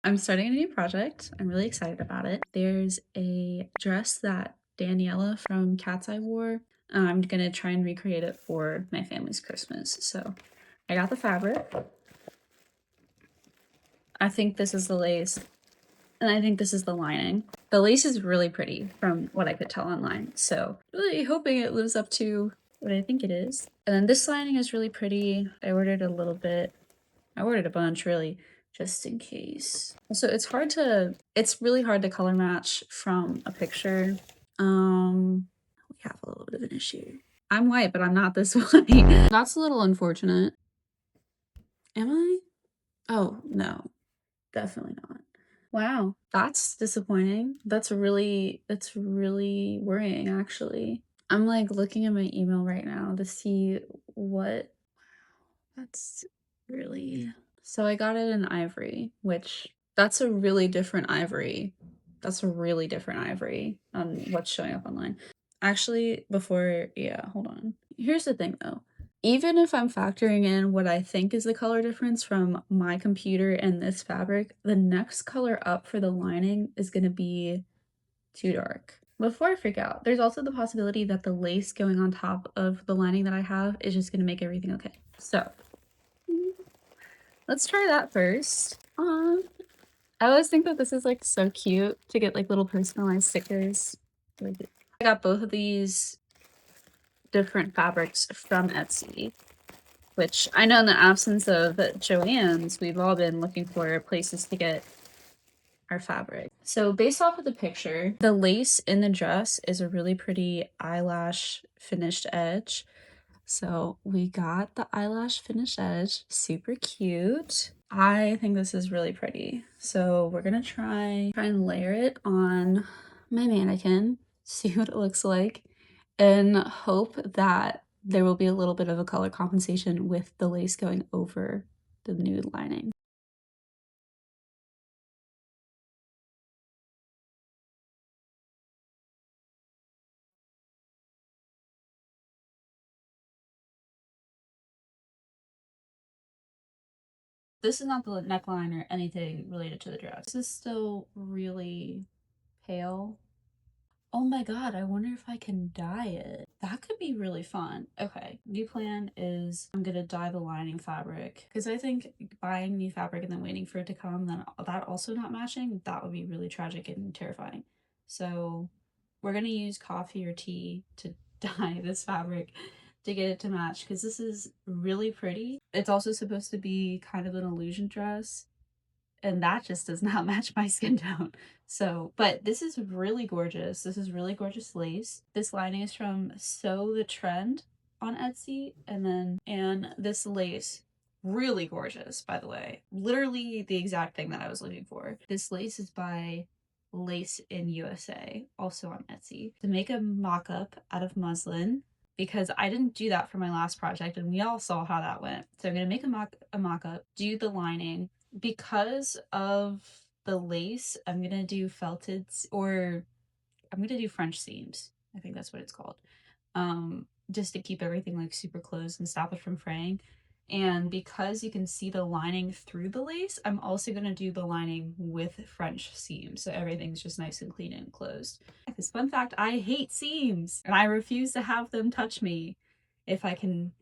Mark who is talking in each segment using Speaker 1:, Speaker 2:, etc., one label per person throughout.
Speaker 1: I'm starting a new project. I'm really excited about it. There's a dress that Daniela from Cat's Eye wore. I'm gonna try and recreate it for my family's Christmas. So I got the fabric. I think this is the lace, and I think this is the lining. The lace is really pretty from what I could tell online. So really hoping it lives up to what I think it is. And then this lining is really pretty. I ordered a little bit. I ordered a bunch really just in case. So it's really hard to color match from a picture. We have a little bit of an issue. I'm white, but I'm not this white. That's a little unfortunate. Am I? Oh, no, definitely not. Wow, that's disappointing. That's really worrying actually. I'm like looking at my email right now to see what that's really so I got it in ivory, which that's a really different ivory. That's a really different ivory on what's showing up online. Actually, yeah, hold on. Here's the thing though. Even if I'm factoring in what I think is the color difference from my computer and this fabric, the next color up for the lining is going to be too dark. Before I freak out, there's also the possibility that the lace going on top of the lining that I have is just going to make everything okay. So let's try that first. I always think that this is like so cute to get like little personalized stickers. Like, I got both of these different fabrics from Etsy, which I know in the absence of Joann's, we've all been looking for places to get our fabric. So based off of the picture, the lace in the dress is a really pretty eyelash finished edge. So we got the eyelash finished edge, super cute. I think this is really pretty. So we're gonna try and layer it on my mannequin, see what it looks like, and hope that there will be a little bit of a color compensation with the lace going over the nude lining. This is not the neckline or anything related to the dress. This is still really pale. Oh my god, I wonder if I can dye it. That could be really fun. Okay, new plan is I'm gonna dye the lining fabric because I think buying new fabric and then waiting for it to come, then that also not matching, that would be really tragic and terrifying. So we're gonna use coffee or tea to dye this fabric to get it to match because this is really pretty. It's also supposed to be kind of an illusion dress and that just does not match my skin tone. So, but this is really gorgeous. This is really gorgeous lace. This lining is from Sew the Trend on Etsy, and this lace, really gorgeous, by the way. Literally the exact thing that I was looking for. This lace is by Lace in USA, also on Etsy. To make a mock-up out of muslin, because I didn't do that for my last project and we all saw how that went. So I'm gonna make a mock-up, do the lining, because of the lace, I'm gonna do felted, or I'm gonna do French seams. I think that's what it's called. Just to keep everything like super closed and stop it from fraying. And because you can see the lining through the lace, I'm also gonna do the lining with French seams. So everything's just nice and clean and closed. Because fun fact, I hate seams and I refuse to have them touch me if I can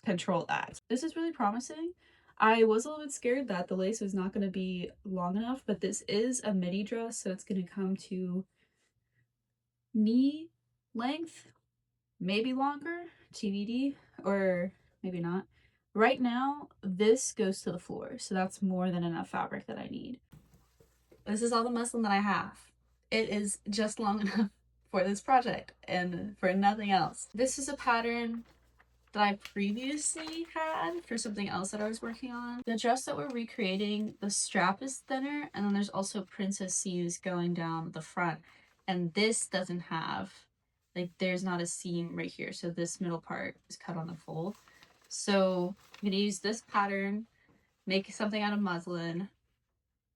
Speaker 1: control that. This is really promising. I was a little bit scared that the lace was not going to be long enough, but this is a midi dress, so it's going to come to knee length, maybe longer, TBD, or maybe not. Right now, this goes to the floor, so that's more than enough fabric that I need. This is all the muslin that I have. It is just long enough for this project and for nothing else. This is a pattern that I previously had for something else that I was working on. The dress that we're recreating, the strap is thinner, and then there's also princess seams going down the front. And this doesn't have, like, there's not a seam right here. So this middle part is cut on the fold. So I'm gonna use this pattern, make something out of muslin,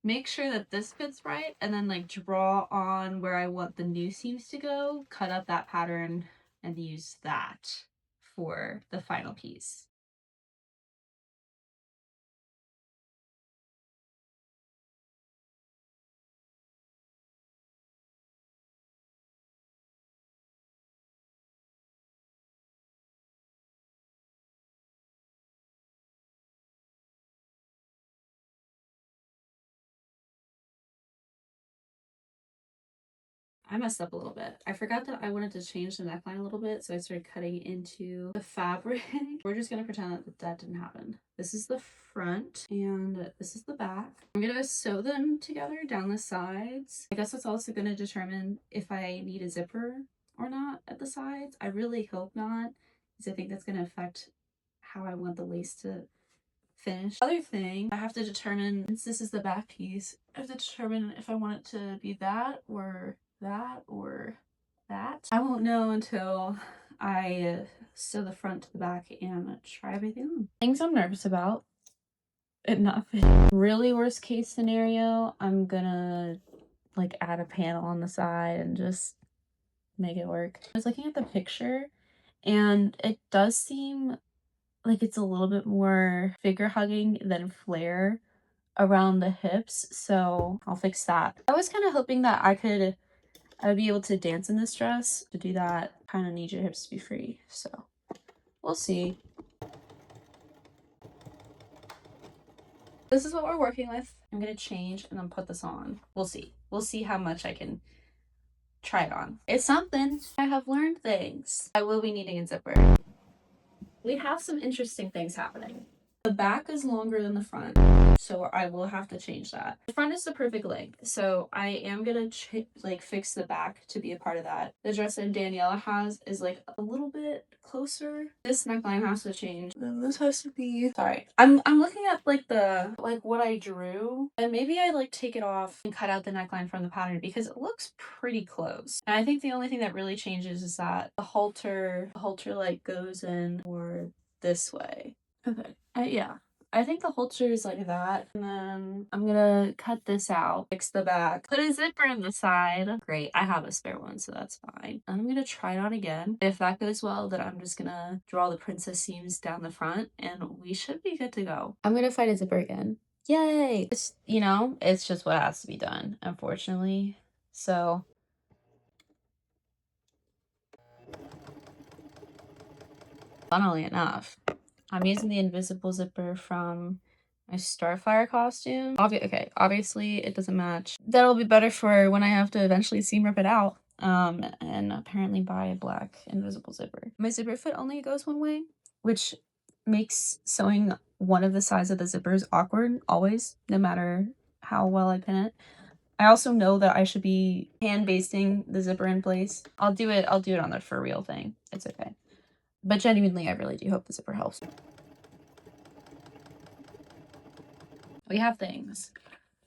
Speaker 1: make sure that this fits right, and then like draw on where I want the new seams to go, cut up that pattern, and use that for the final piece. I messed up a little bit. I forgot that I wanted to change the neckline a little bit, so I started cutting into the fabric. We're just gonna pretend that that didn't happen. This is the front and this is the back. I'm gonna sew them together down the sides. I guess that's also gonna determine if I need a zipper or not at the sides. I really hope not, because I think that's gonna affect how I want the lace to finish. Other thing, I have to determine, since this is the back piece, I have to determine if I want it to be that or that or that. I won't know until I sew the front to the back and try everything on. Things I'm nervous about, it not fitting. Really worst case scenario, I'm gonna like add a panel on the side and just make it work. I was looking at the picture and it does seem like it's a little bit more figure hugging than flare around the hips, so I'll fix that. I was kind of hoping that I would be able to dance in this dress. To do that, kind of need your hips to be free, so we'll see. This is what we're working with. I'm gonna change and then put this on. We'll see. We'll see how much I can try it on. It's something. I have learned things. I will be needing a zipper. We have some interesting things happening. The back is longer than the front, so I will have to change that. The front is the perfect length, so I am gonna like fix the back to be a part of that. The dress that Daniela has is like a little bit closer. This neckline has to change. Then this has to be. Sorry, I'm looking at like what I drew, and maybe I like take it off and cut out the neckline from the pattern because it looks pretty close. And I think the only thing that really changes is that the halter like goes in or this way. Okay. Yeah. I think the halter is like that. And then I'm gonna cut this out, fix the back, put a zipper in the side. Great. I have a spare one, so that's fine. I'm gonna try it on again. If that goes well, then I'm just gonna draw the princess seams down the front and we should be good to go. I'm gonna find a zipper again. Yay! It's, you know, it's just what has to be done, unfortunately. So funnily enough, I'm using the invisible zipper from my Starfire costume. Obviously it doesn't match. That'll be better for when I have to eventually seam rip it out. And apparently buy a black invisible zipper. My zipper foot only goes one way, which makes sewing one of the sides of the zippers awkward always, no matter how well I pin it. I also know that I should be hand basting the zipper in place. I'll do it on the for real thing. It's okay. But genuinely, I really do hope the zipper helps. We have things.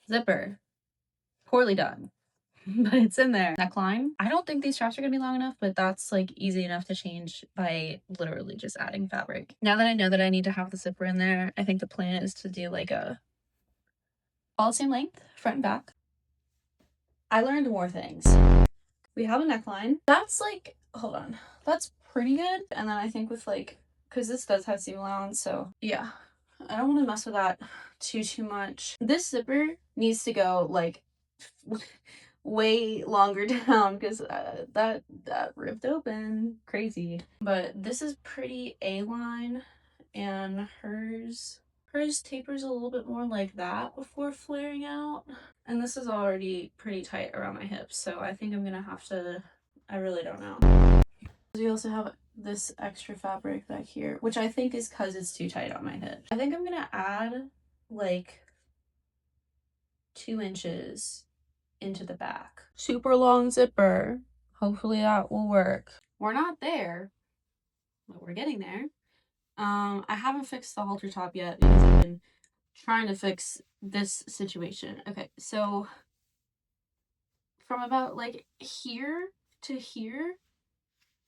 Speaker 1: Zipper. Poorly done. But it's in there. Neckline. I don't think these straps are gonna be long enough, but that's like easy enough to change by literally just adding fabric. Now that I know that I need to have the zipper in there, I think the plan is to do like all the same length, front and back. I learned more things. We have a neckline. That's like, hold on. That's pretty good. And then I think with like, because this does have seam allowance, so yeah. I don't want to mess with that too much. This zipper needs to go like way longer down because that ripped open crazy. But this is pretty A-line, and hers tapers a little bit more like that before flaring out. And this is already pretty tight around my hips, so I think I'm gonna have to, I really don't know. We also have this extra fabric back here, which I think is because it's too tight on my hip. I think I'm gonna add like 2 inches into the back. Super long zipper. Hopefully that will work. We're not there, but we're getting there. I haven't fixed the halter top yet because I've been trying to fix this situation. Okay, so from about like here to here,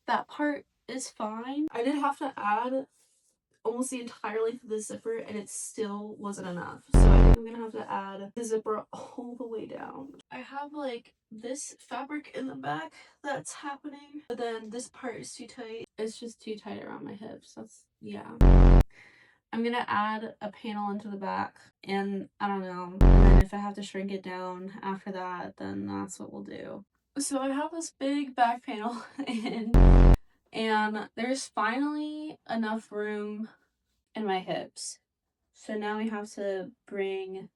Speaker 1: that part is fine. I did have to add almost the entire length of the zipper and it still wasn't enough. So I think I'm gonna have to add the zipper all the way down. I have like this fabric in the back that's happening, but then this part is too tight. It's just too tight around my hips. That's, yeah. I'm gonna add a panel into the back and I don't know. And then if I have to shrink it down after that, then that's what we'll do. So I have this big back panel in, and there's finally enough room in my hips. So now we have to bring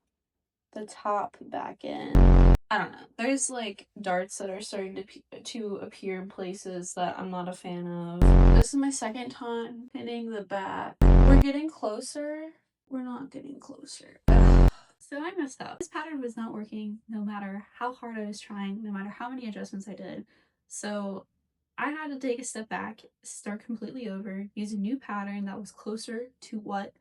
Speaker 1: the top back in. I don't know. There's like darts that are starting to appear in places that I'm not a fan of. This is my second time hitting the back. We're getting closer. We're not getting closer. Ugh. So I messed up. This pattern was not working no matter how hard I was trying, no matter how many adjustments I did. So I had to take a step back, start completely over, use a new pattern that was closer to what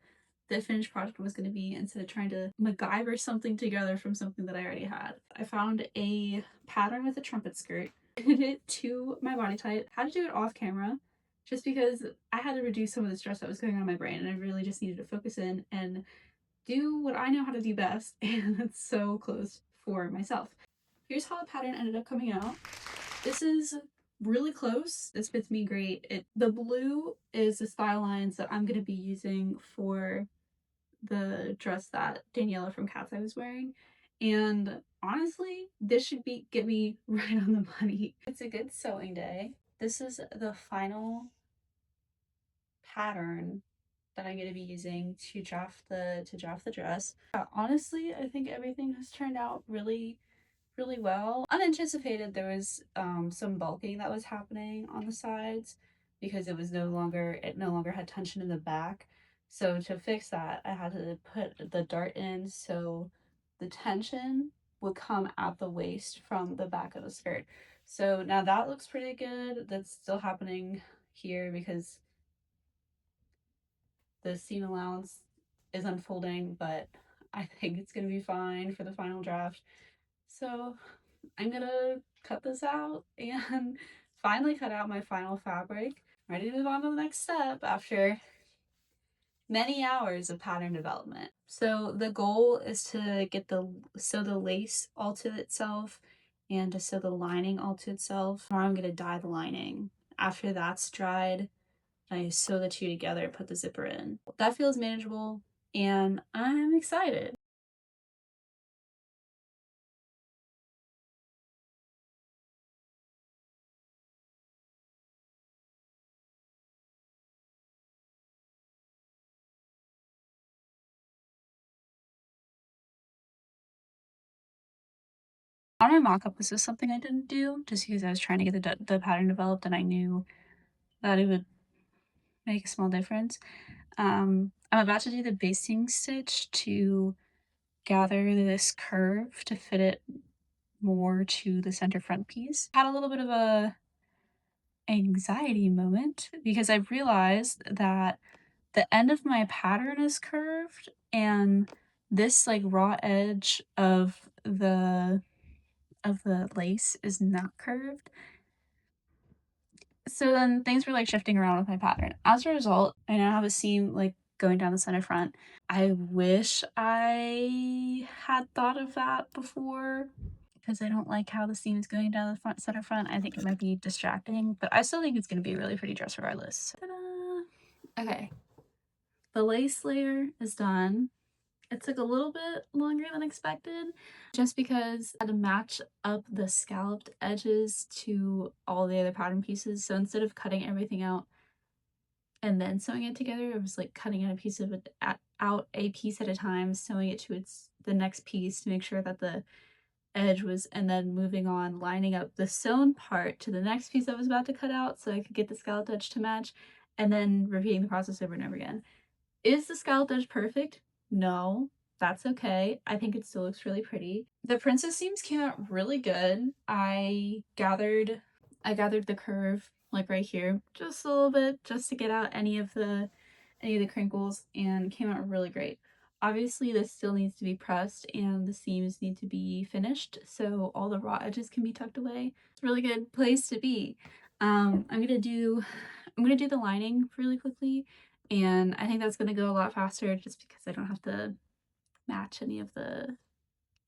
Speaker 1: the finished project was going to be instead of trying to MacGyver something together from something that I already had. I found a pattern with a trumpet skirt, did it to my body type, had to do it off camera just because I had to reduce some of the stress that was going on in my brain and I really just needed to focus in and do what I know how to do best, and it's so close for myself. Here's how the pattern ended up coming out. This is really close. This fits me great. The blue is the style lines that I'm going to be using for the dress that Daniela from Cat's Eye was wearing. And honestly, this should get me right on the money. It's a good sewing day. This is the final pattern that I'm going to be using to draft the dress. Honestly, I think everything has turned out really well. Unanticipated, there was some bulking that was happening on the sides because it no longer had tension in the back. So to fix that, I had to put the dart in so the tension would come at the waist from the back of the skirt. So now that looks pretty good. That's still happening here because the seam allowance is unfolding, but I think it's gonna be fine for the final draft. So I'm gonna cut this out and finally cut out my final fabric. Ready to move on to the next step after many hours of pattern development. So the goal is to sew the lace all to itself and to sew the lining all to itself. Or I'm gonna dye the lining. After that's dried, I sew the two together, put the zipper in. That feels manageable and I'm excited. On my mock-up, this is something I didn't do just because I was trying to get the pattern developed and I knew that it would make a small difference. I'm about to do the basting stitch to gather this curve to fit it more to the center front piece. Had a little bit of a anxiety moment because I realized that the end of my pattern is curved and this like raw edge of the lace is not curved. So then things were like shifting around with my pattern. As a result, I now have a seam like going down the center front. I wish I had thought of that before because I don't like how the seam is going down the center front. I think it might be distracting, but I still think it's going to be a really pretty dress regardless. Ta-da! Okay, the lace layer is done. It took a little bit longer than expected just because I had to match up the scalloped edges to all the other pattern pieces. So instead of cutting everything out and then sewing it together, it was like cutting out a piece of it out a piece at a time, sewing it to the next piece to make sure that the edge was, and then moving on, lining up the sewn part to the next piece I was about to cut out so I could get the scalloped edge to match, and then repeating the process over and over again. Is the scalloped edge perfect? No, that's okay. I think it still looks really pretty. The princess seams came out really good. I gathered the curve like right here just a little bit just to get out any of the crinkles and came out really great. Obviously this still needs to be pressed and the seams need to be finished so all the raw edges can be tucked away. It's a really good place to be. I'm gonna do the lining really quickly and I think that's gonna go a lot faster just because I don't have to match any of the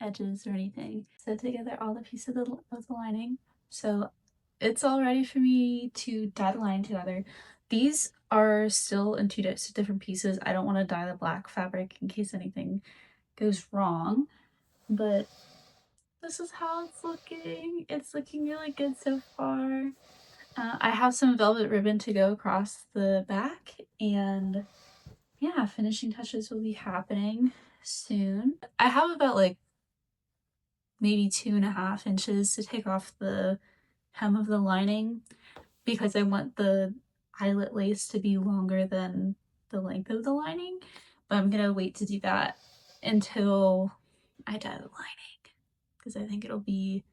Speaker 1: edges or anything. Sew together all the pieces of the lining. So it's all ready for me to dye the lining together. These are still in two different pieces. I don't want to dye the black fabric in case anything goes wrong, but this is how it's looking. It's looking really good so far. I have some velvet ribbon to go across the back and yeah, finishing touches will be happening soon. I have about like maybe 2.5 inches to take off the hem of the lining because I want the eyelet lace to be longer than the length of the lining. But I'm gonna wait to do that until I dye the lining because I think it'll be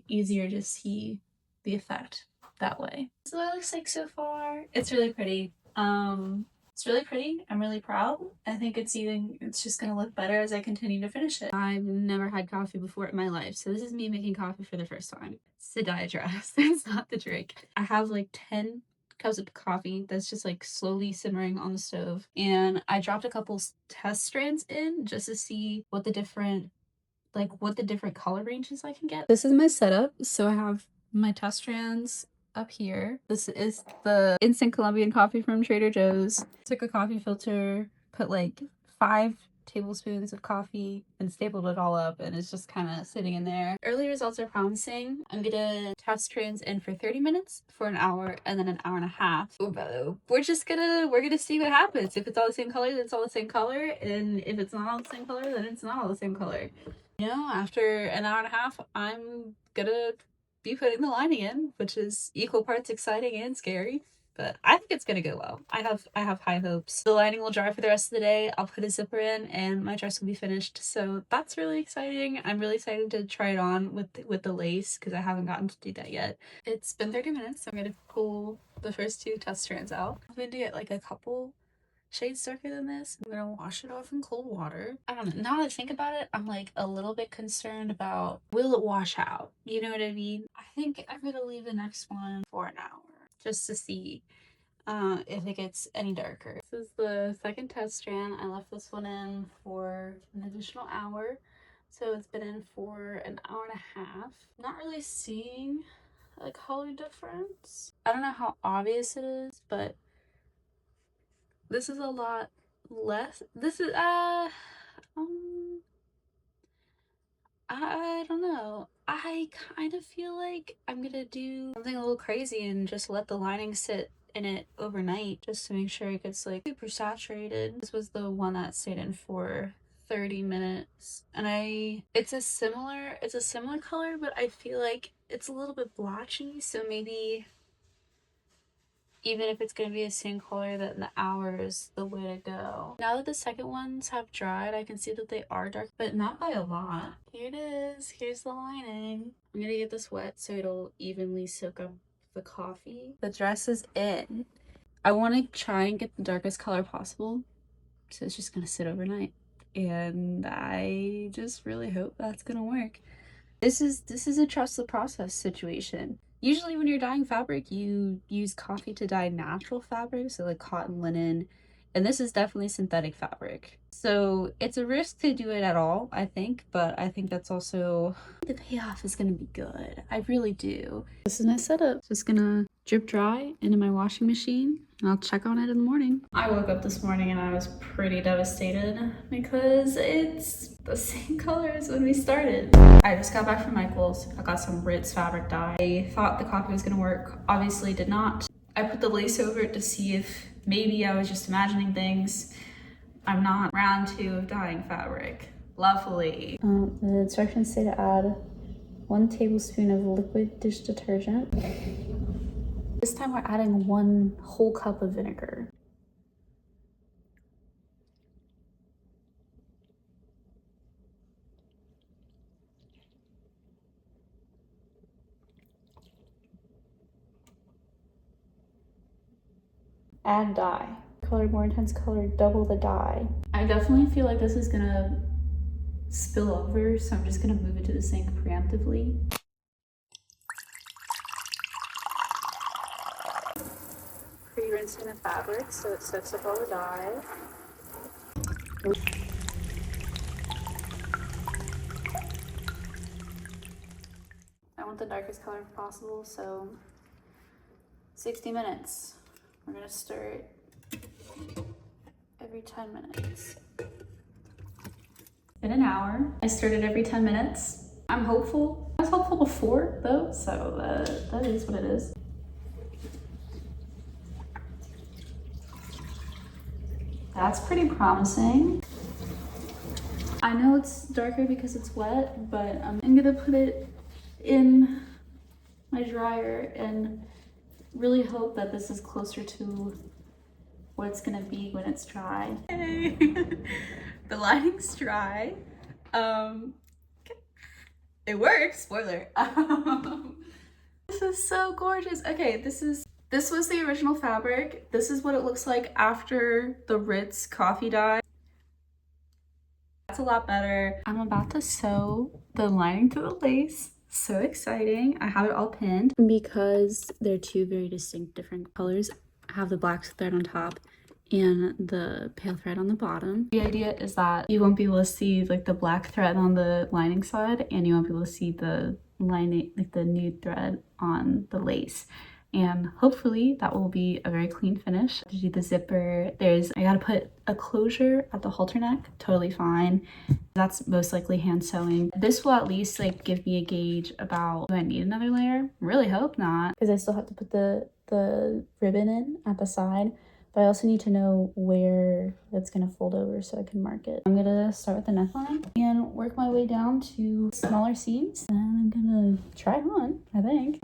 Speaker 1: easier to see the effect that way. So that looks like so far. It's really pretty. It's really pretty. I'm really proud. I think it's just gonna look better as I continue to finish it. I've never had coffee before in my life, so this is me making coffee for the first time. It's to dye a dress. It's not the drink. I have like 10 cups of coffee that's just like slowly simmering on the stove, and I dropped a couple test strands in just to see what the different color ranges I can get. This is my setup. So I have my test strands up here. This is the instant Colombian coffee from Trader Joe's. Took a coffee filter, put like 5 tablespoons of coffee and stapled it all up, and it's just kind of sitting in there. Early results are promising. I'm gonna test strands in for 30 minutes, for an hour, and then an hour and a half. We're gonna see what happens. If it's all the same color, then it's all the same color, and if it's not all the same color, then it's not all the same color. You know, after an hour and a half, I'm gonna be putting the lining in, which is equal parts exciting and scary. But I think it's gonna go well. I have high hopes. The lining will dry for the rest of the day. I'll put a zipper in, and my dress will be finished. So that's really exciting. I'm really excited to try it on with the lace because I haven't gotten to do that yet. It's been 30 minutes. So I'm gonna pull the first 2 test strands out. I'm going to get like a couple shades darker than this. I'm gonna wash it off in cold water. I don't know. Now that I think about it, I'm like a little bit concerned about, will it wash out? You know what I mean? I think I'm gonna leave the next one for an hour just to see if it gets any darker. This is the second test strand. I left this one in for an additional hour. So it's been in for an hour and a half. Not really seeing a color difference. I don't know how obvious it is, but this is a lot less. This is I don't know. I kind of feel like I'm gonna do something a little crazy and just let the lining sit in it overnight just to make sure it gets like super saturated. This was the one that stayed in for 30 minutes, and it's a similar color, but I feel like it's a little bit blotchy, so maybe even if it's going to be the same color, that the hour is the way to go. Now that the second ones have dried, I can see that they are dark, but not by a lot. Here it is. Here's the lining. I'm going to get this wet so it'll evenly soak up the coffee. The dress is in. I want to try and get the darkest color possible, so it's just going to sit overnight. And I just really hope that's going to work. This is a trust the process situation. Usually when you're dyeing fabric, you use coffee to dye natural fabric, so like cotton, linen, and this is definitely synthetic fabric. So it's a risk to do it at all, I think, but I think that's also, the payoff is gonna be good. I really do. This is my setup. Just gonna drip dry into my washing machine, and I'll check on it in the morning. I woke up this morning and I was pretty devastated because it's the same color as when we started. I just got back from Michael's. I got some Ritz fabric dye. I thought the coffee was gonna work. Obviously did not. I put the lace over it to see if maybe I was just imagining things. I'm not. Round 2 of dyeing fabric. Lovely. The instructions say to add 1 tablespoon of liquid dish detergent. This time we're adding 1 whole cup of vinegar. Add dye. Color more intense color, double the dye. I definitely feel like this is gonna spill over, so I'm just gonna move it to the sink preemptively. Pre-rinsing the fabric so it soaks up all the dye. I want the darkest color possible, so 60 minutes. We're gonna stir it every 10 minutes. In an hour, I stirred it every 10 minutes. I'm hopeful. I was hopeful before though, so that is what it is. That's pretty promising. I know it's darker because it's wet, but I'm gonna put it in my dryer and really hope that this is closer to what it's gonna be when it's dry. Hey. The lining's dry. It works, spoiler. This is so gorgeous. Okay, this was the original fabric. This is what it looks like after the Ritz coffee dye. That's a lot better. I'm about to sew the lining to the lace. So exciting. I have it all pinned because they're two very distinct different colors. I have the black thread on top and the pale thread on the bottom. The idea is that you won't be able to see like the black thread on the lining side, and you won't be able to see the lining, like the nude thread on the lace. And hopefully that will be a very clean finish. To do the zipper, I gotta put a closure at the halter neck, totally fine. That's most likely hand sewing. This will at least like give me a gauge about, do I need another layer? Really hope not, because I still have to put the ribbon in at the side. But I also need to know where it's gonna fold over so I can mark it. I'm gonna start with the neckline and work my way down to smaller seams. And I'm gonna try it on, I think.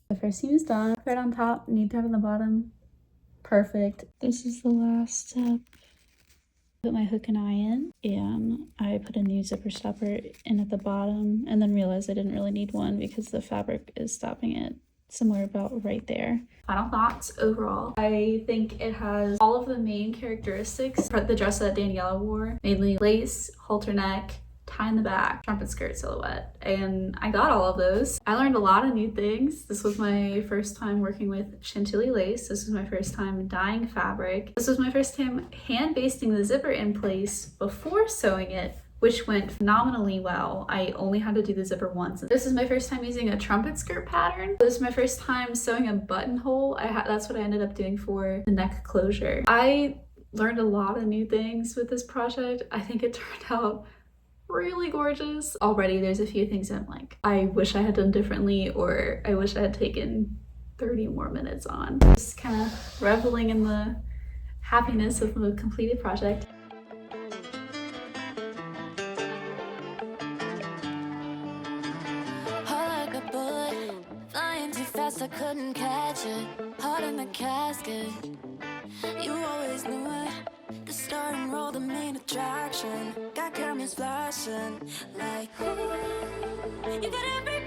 Speaker 1: The first seam is done. Thread on top, knee thread on the bottom. Perfect. This is the last step. Put my hook and eye in, and I put a new zipper stopper in at the bottom, and then realized I didn't really need one because the fabric is stopping it somewhere about right there. Final thoughts overall. I think it has all of the main characteristics for the dress that Daniela wore, mainly lace, halter neck, tie in the back, trumpet skirt silhouette, and I got all of those. I learned a lot of new things. This was my first time working with Chantilly lace. This was my first time dyeing fabric. This was my first time hand basting the zipper in place before sewing it, which went phenomenally well. I only had to do the zipper once. This is my first time using a trumpet skirt pattern. This is my first time sewing a buttonhole. That's what I ended up doing for the neck closure. I learned a lot of new things with this project. I think it turned out really gorgeous. Already there's a few things I'm like, I wish I had done differently, or I wish I had taken 30 more minutes on. Just kind of reveling in the happiness of a completed project.
Speaker 2: I couldn't catch it, heart in the casket. You always knew it. The star and roll, the main attraction. Got cameras flashing like, ooh, you got every